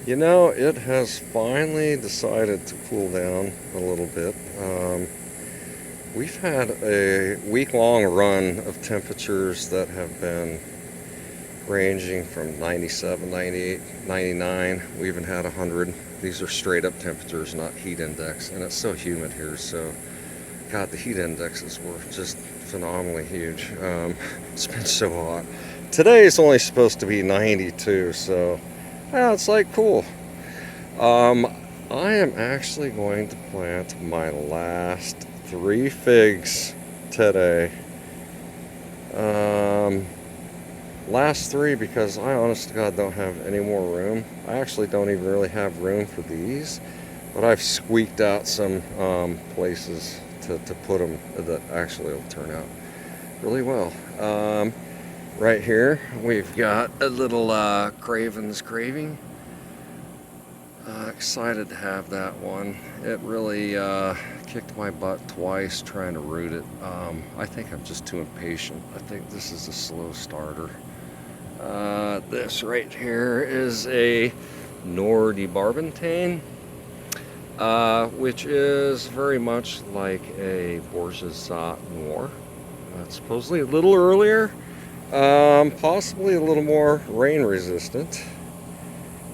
You know, it has finally decided to cool down a little bit. We've had a week-long run of temperatures that have been ranging from 97, 98, 99. We even had 100. These are straight up temperatures, not heat index. And it's so humid here, so God, the heat indexes were just phenomenally huge. It's been so hot. Today is only supposed to be 92, so yeah, it's like cool. Um, I am actually going to plant my last 3 figs today. Um, Last 3 because I honest to God don't have any more room. I actually don't even really have room for these, but I've squeaked out some places to put them that actually will turn out really well. Right here we've got a little Craven's Craving. Excited to have that one. It really kicked my butt twice trying to root it. I think I'm just too impatient. I think this is a slow starter. This right here is a Nordibarbentane, which is very much like a Bourgeois Noir. Supposedly a little earlier, possibly a little more rain resistant.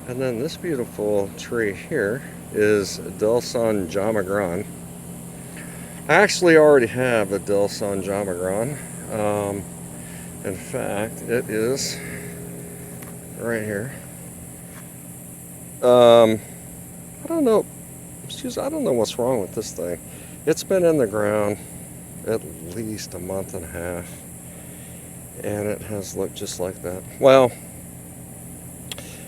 And then this beautiful tree here is Delson Jamagran. I actually already have a Delson Jamagran. In fact, it is right here. I don't know. I don't know what's wrong with this thing. It's been in the ground at least a month and a half, and it has looked just like that. Well,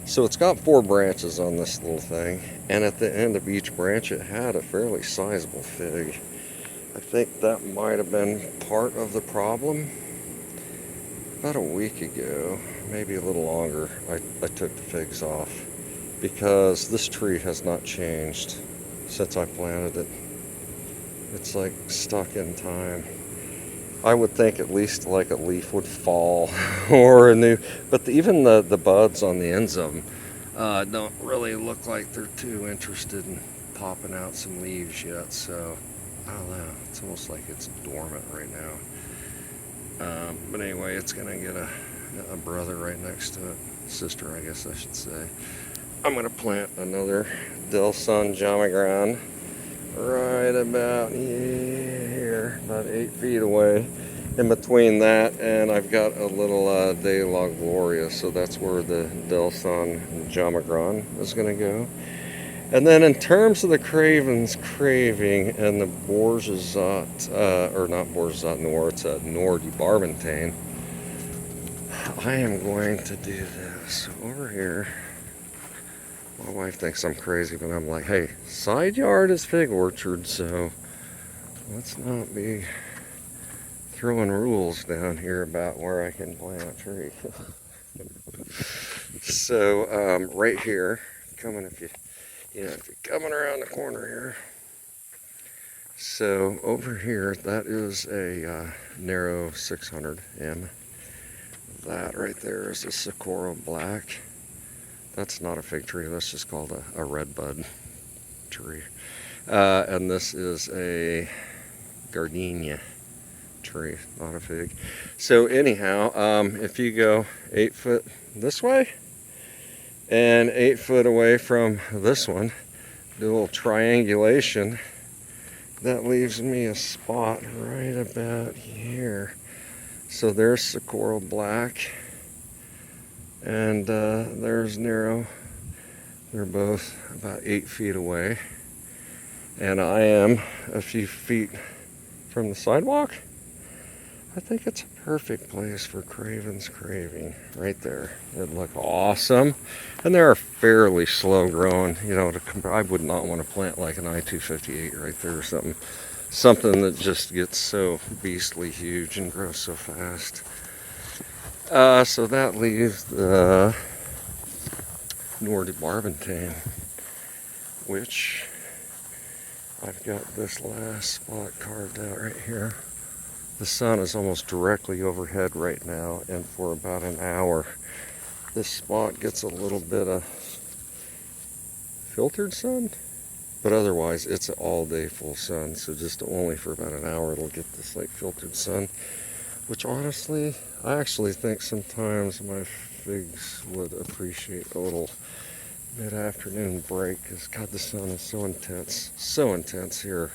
so it's got 4 branches on this little thing, and at the end of each branch it had a fairly sizable fig. I think that might have been part of the problem. About a week ago, maybe a little longer, I took the figs off because this tree has not changed since I planted it. It's like stuck in time. I would think at least like a leaf would fall or a new, but even the buds on the ends of them don't really look like they're too interested in popping out some leaves yet. So I don't know. It's almost like it's dormant right now. But anyway, it's gonna get a brother right next to it, sister, I guess I should say. I'm gonna plant another Delson Jamagran right about here, about 8 feet away. In between that and I've got a little De La Gloria, so that's where the Delson Jamagran is going to go. And then in terms of the Craven's Craving and the Bourgeois, or not Bourgeois Noir, it's a Nordibarbentane, I am going to do this over here. My wife thinks I'm crazy, but I'm like, hey, side yard is fig orchard, so let's not be throwing rules down here about where I can plant a tree. So right here, if you're coming around the corner here. So over here, that is a narrow 600M. That right there is a Socorro Black. That's not a fig tree. That's just called a red bud tree. And this is a gardenia tree, not a fig. So anyhow, if you go 8 foot this way and 8 foot away from this one, do a little triangulation, that leaves me a spot right about here. So there's Socorro Black and there's Nero. They're both about 8 feet away, and I am a few feet from the sidewalk. I think it's a perfect place for Craven's Craving right there. It'd look awesome. And they're fairly slow growing, I would not want to plant like an I-258 right there or something that just gets so beastly huge and grows so fast. So that leaves the Nordibarbentane, which I've got this last spot carved out right here. The sun is almost directly overhead right now, and for about an hour this spot gets a little bit of filtered sun, but otherwise it's all day full sun. So just only for about an hour it'll get this like filtered sun, which honestly, I actually think sometimes my figs would appreciate a little mid-afternoon break, because God, the sun is so intense here.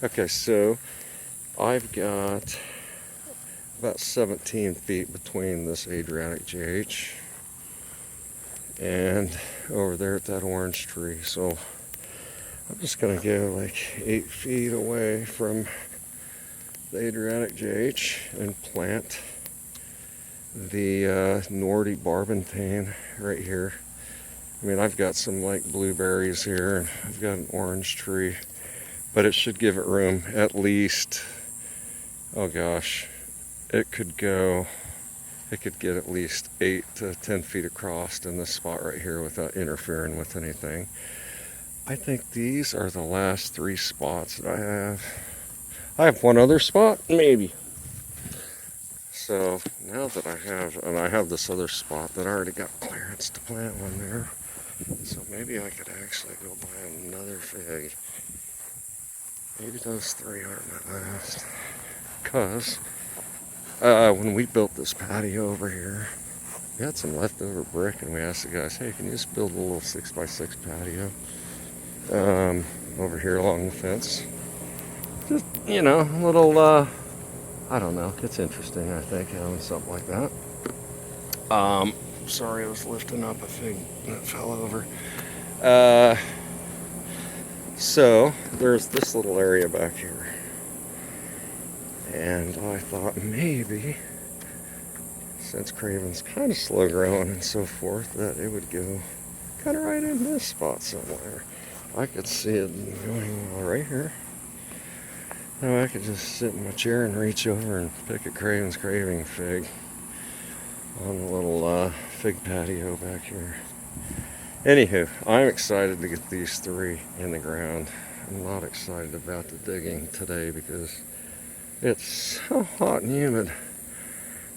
Okay, so I've got about 17 feet between this Adriatic JH and over there at that orange tree. So I'm just going to go like 8 feet away from the Adriatic JH and plant the Nordy Barbantane right here. I mean, I've got some like blueberries here, and I've got an orange tree, but it should give it room at least, oh gosh, it could get at least 8 to 10 feet across in this spot right here without interfering with anything. I think these are the last 3 spots that I have. I have one other spot, maybe. So now that I have this other spot that I already got clearance to plant one there. So maybe I could actually go buy another fig. Maybe those 3 aren't my last. Because when we built this patio over here, we had some leftover brick, and we asked the guys, hey, can you just build a little 6x6 patio over here along the fence? Just, you know, a little, I don't know, it's interesting, I think, having something like that. Sorry, I was lifting up a fig that fell over. So there's this little area back here, and I thought maybe, since Craven's kind of slow growing and so forth, that it would go kind of right in this spot somewhere. I could see it going right here. Now I could just sit in my chair and reach over and pick a Craven's Craving fig on the little fig patio back here. Anywho, I'm excited to get these 3 in the ground. I'm not excited about the digging today because it's so hot and humid,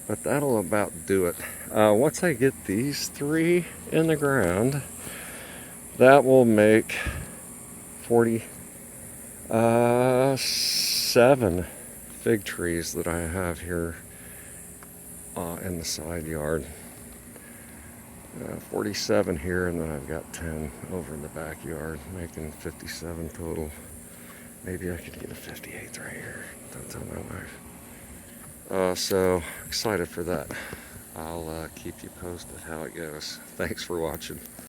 but that'll about do it. Once I get these 3 in the ground, that will make 47 fig trees that I have here in the side yard. 47 here, and then I've got 10 over in the backyard, making 57 total. Maybe I could get a 58th right here. Don't tell my wife. So excited for that. I'll keep you posted how it goes. Thanks for watching.